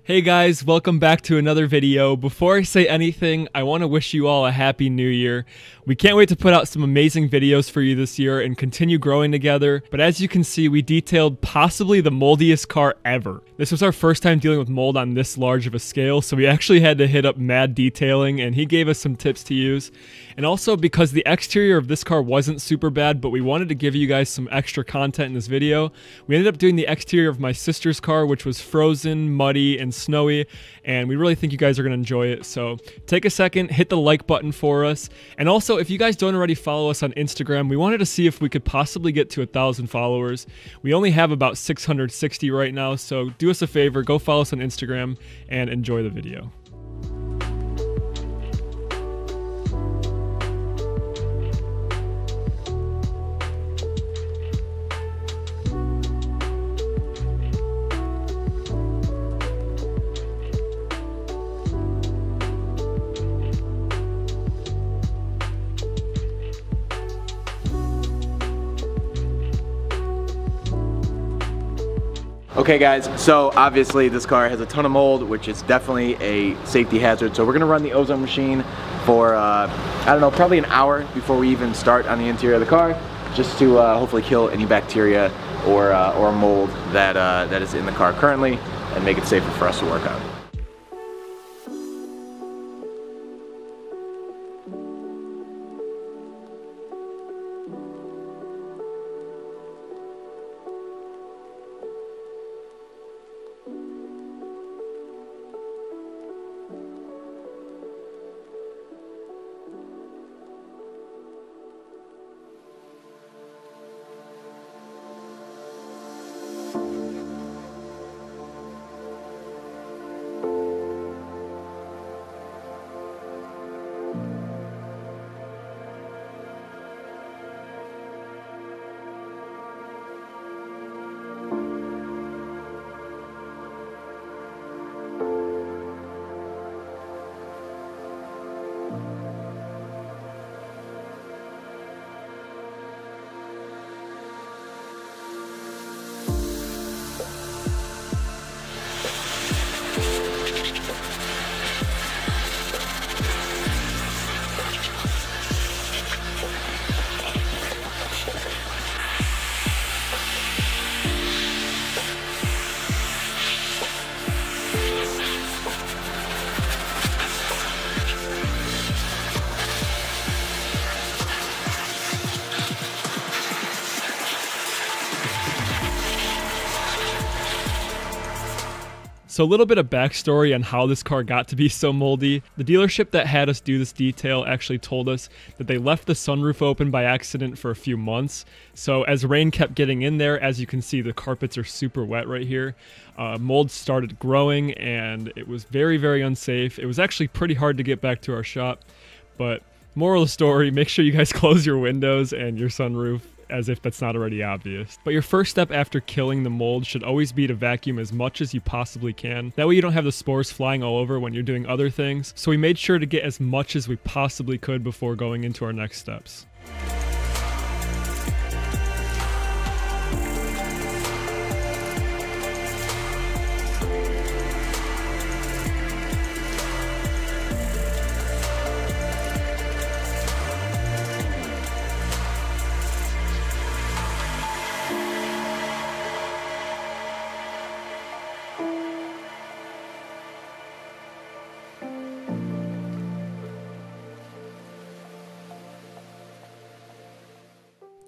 Hey guys, welcome back to another video. Before I say anything, I want to wish you all a happy new year. We can't wait to put out some amazing videos for you this year and continue growing together, but as you can see, we detailed possibly the moldiest car ever. This was our first time dealing with mold on this large of a scale, so we actually had to hit up Mad Detailing and he gave us some tips to use. And also because the exterior of this car wasn't super bad, but we wanted to give you guys some extra content in this video, we ended up doing the exterior of my sister's car, which was frozen, muddy, and snowy, and we really think you guys are going to enjoy it. So take a second, hit the like button for us, and also if you guys don't already follow us on Instagram, we wanted to see if we could possibly get to 1,000 followers. We only have about 660 right now, so do us a favor, go follow us on Instagram and enjoy the video. Okay guys, so obviously this car has a ton of mold, which is definitely a safety hazard. So we're gonna run the Ozone Machine for, I don't know, probably an hour before we even start on the interior of the car, just to hopefully kill any bacteria or mold that is in the car currently and make it safer for us to work on. So a little bit of backstory on how this car got to be so moldy. The dealership that had us do this detail actually told us that they left the sunroof open by accident for a few months. So as rain kept getting in there, as you can see, the carpets are super wet right here. Mold started growing and it was very, very unsafe. It was actually pretty hard to get back to our shop, but moral of the story, make sure you guys close your windows and your sunroof, as if that's not already obvious. But your first step after killing the mold should always be to vacuum as much as you possibly can. That way you don't have the spores flying all over when you're doing other things. So we made sure to get as much as we possibly could before going into our next steps.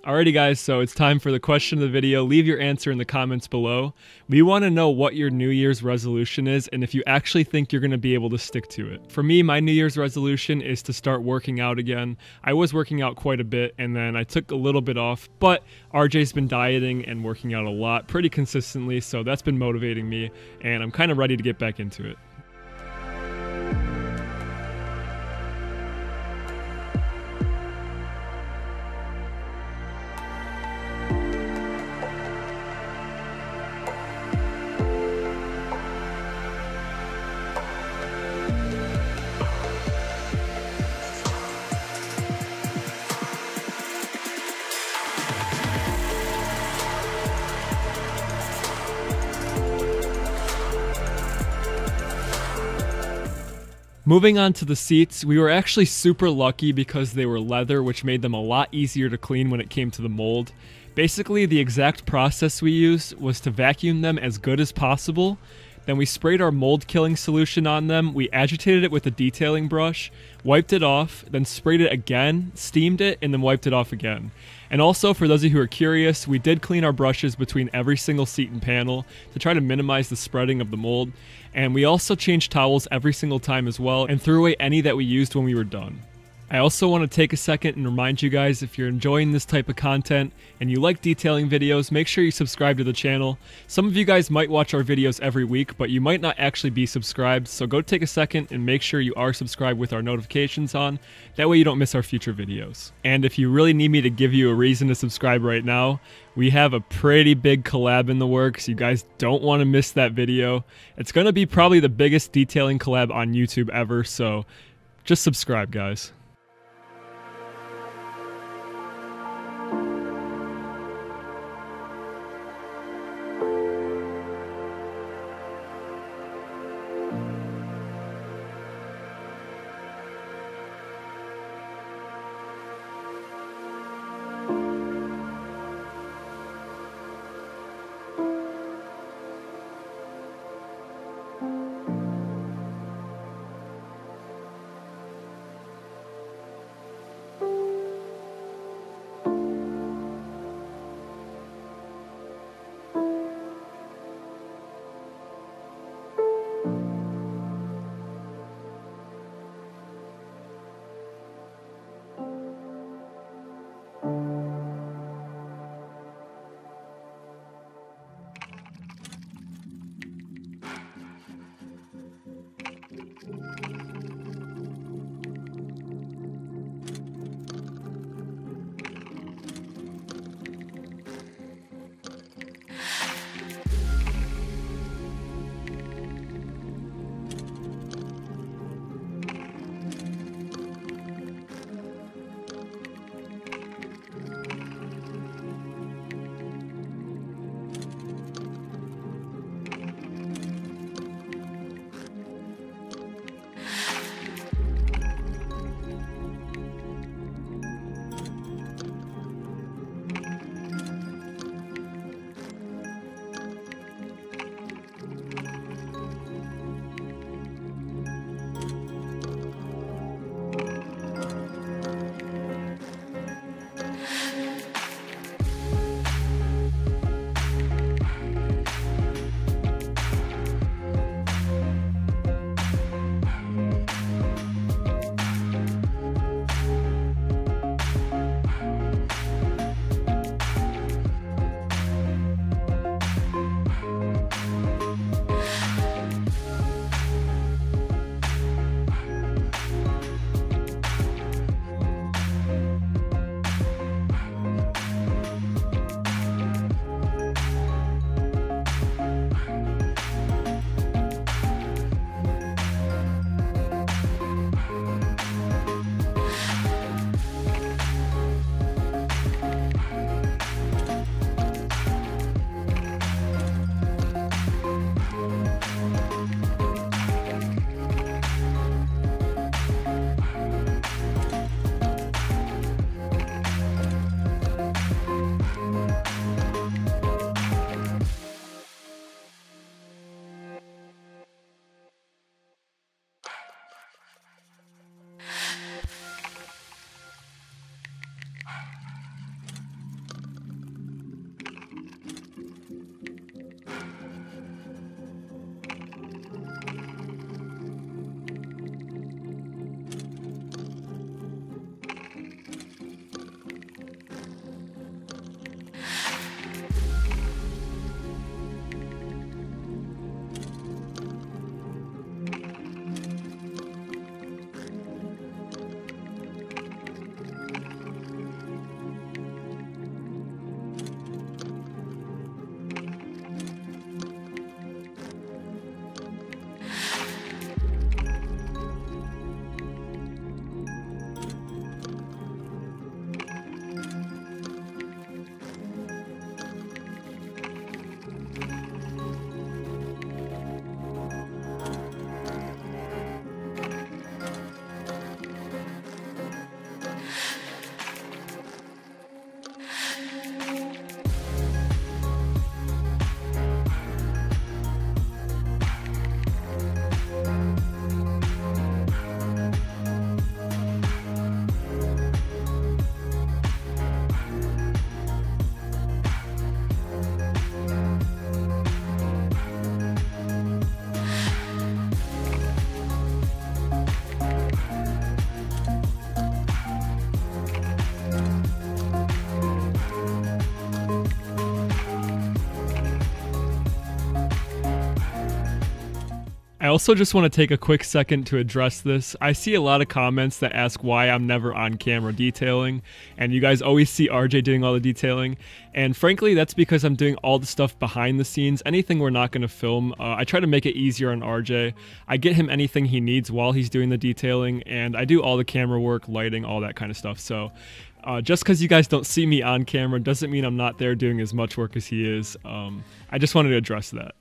Alrighty guys, so it's time for the question of the video. Leave your answer in the comments below. We want to know what your New Year's resolution is and if you actually think you're going to be able to stick to it. For me, my New Year's resolution is to start working out again. I was working out quite a bit and then I took a little bit off, but RJ's been dieting and working out a lot pretty consistently, so that's been motivating me and I'm kind of ready to get back into it. Moving on to the seats, we were actually super lucky because they were leather, which made them a lot easier to clean when it came to the mold. Basically, the exact process we used was to vacuum them as good as possible. Then we sprayed our mold killing solution on them, we agitated it with a detailing brush, wiped it off, then sprayed it again, steamed it, and then wiped it off again. And also, for those of you who are curious, we did clean our brushes between every single seat and panel to try to minimize the spreading of the mold. And we also changed towels every single time as well, and threw away any that we used when we were done. I also want to take a second and remind you guys, if you're enjoying this type of content and you like detailing videos, make sure you subscribe to the channel. Some of you guys might watch our videos every week, but you might not actually be subscribed, so go take a second and make sure you are subscribed with our notifications on. That way you don't miss our future videos. And if you really need me to give you a reason to subscribe right now, we have a pretty big collab in the works. You guys don't want to miss that video. It's going to be probably the biggest detailing collab on YouTube ever, so just subscribe, guys. I also just want to take a quick second to address this. I see a lot of comments that ask why I'm never on camera detailing, and you guys always see RJ doing all the detailing, and frankly that's because I'm doing all the stuff behind the scenes. Anything we're not going to film, I try to make it easier on RJ. I get him anything he needs while he's doing the detailing, and I do all the camera work, lighting, all that kind of stuff. So just because you guys don't see me on camera doesn't mean I'm not there doing as much work as he is. I just wanted to address that.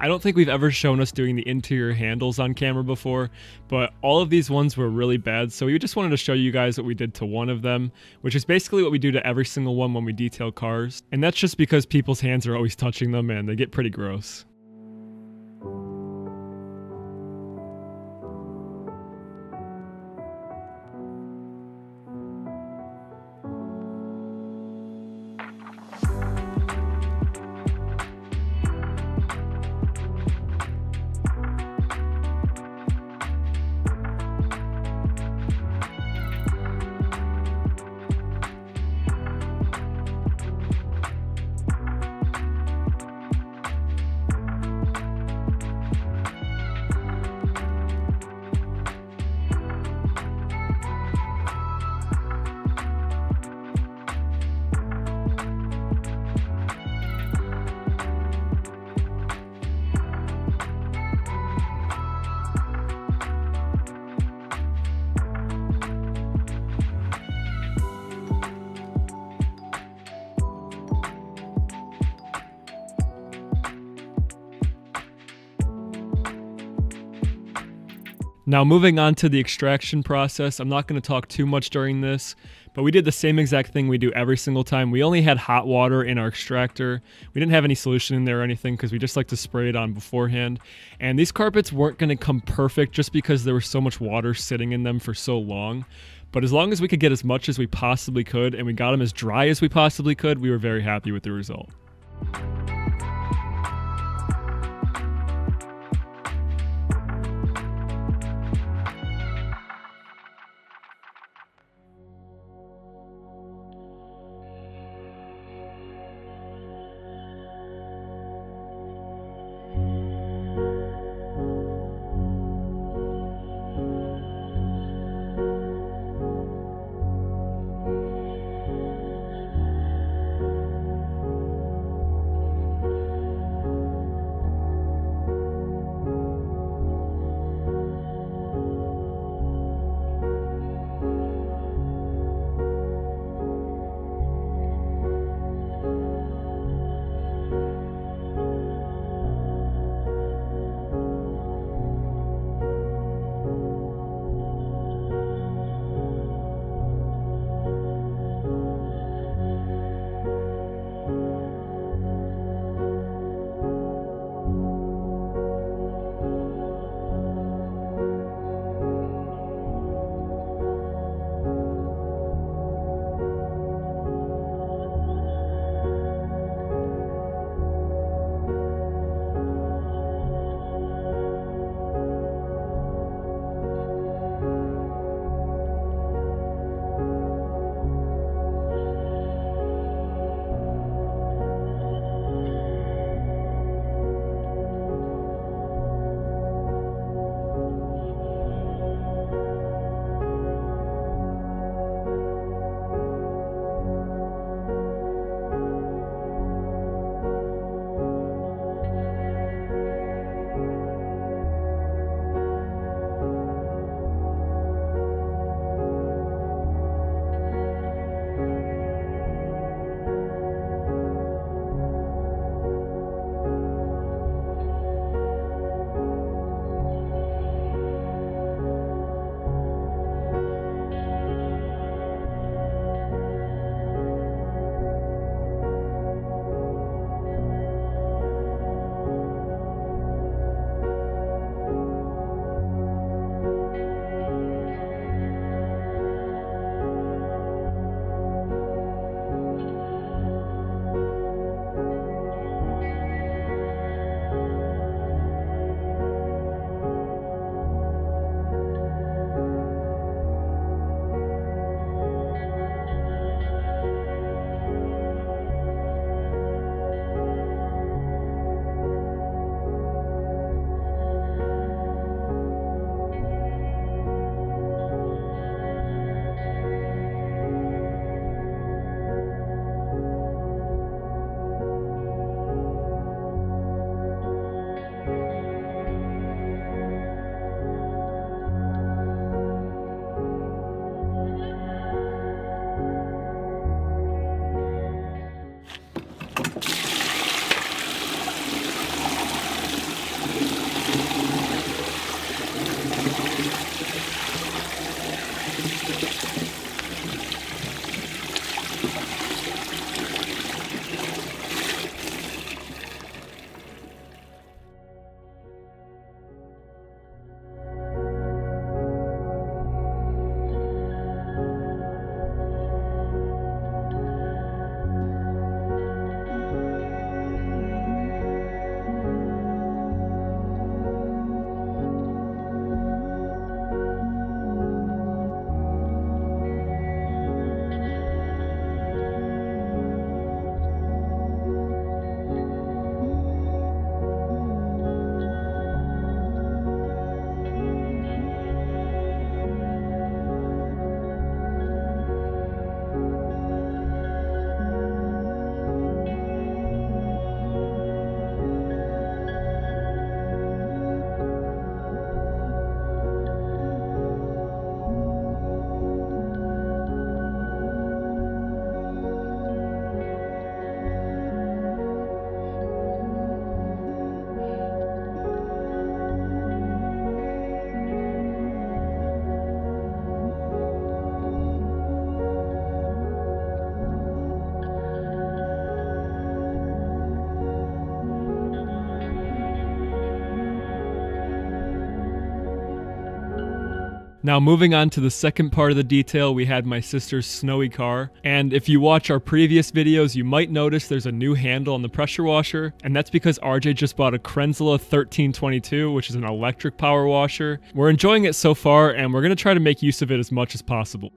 I don't think we've ever shown us doing the interior handles on camera before, but all of these ones were really bad, so we just wanted to show you guys what we did to one of them, which is basically what we do to every single one when we detail cars. And that's just because people's hands are always touching them and they get pretty gross. Now moving on to the extraction process, I'm not going to talk too much during this, but we did the same exact thing we do every single time. We only had hot water in our extractor. We didn't have any solution in there or anything because we just like to spray it on beforehand. And these carpets weren't going to come perfect just because there was so much water sitting in them for so long. But as long as we could get as much as we possibly could and we got them as dry as we possibly could, we were very happy with the result. Now moving on to the second part of the detail, we had my sister's snowy car. And if you watch our previous videos, you might notice there's a new handle on the pressure washer. And that's because RJ just bought a Krenzela 1322, which is an electric power washer. We're enjoying it so far, and we're going to try to make use of it as much as possible.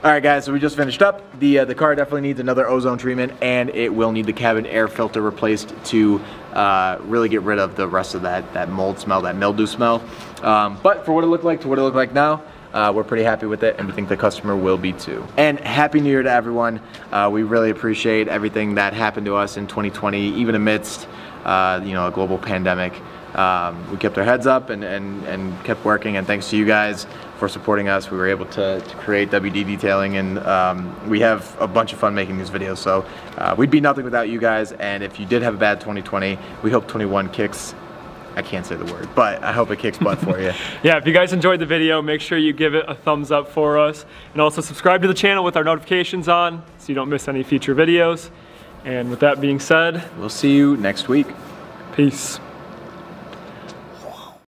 All right, guys, so we just finished up. The car definitely needs another ozone treatment, and it will need the cabin air filter replaced to really get rid of the rest of that mold smell, that mildew smell. But for what it looked like to what it looked like now, we're pretty happy with it, and we think the customer will be too. And Happy New Year to everyone. We really appreciate everything that happened to us in 2020, even amidst a global pandemic. We kept our heads up and kept working, and thanks to you guys for supporting us. We were able to create WD Detailing, and we have a bunch of fun making these videos, so we'd be nothing without you guys. And if you did have a bad 2020, we hope 21 kicks, I can't say the word, but I hope it kicks butt for you. Yeah, if you guys enjoyed the video, make sure you give it a thumbs up for us, and also subscribe to the channel with our notifications on so you don't miss any future videos. And with that being said, we'll see you next week. Peace.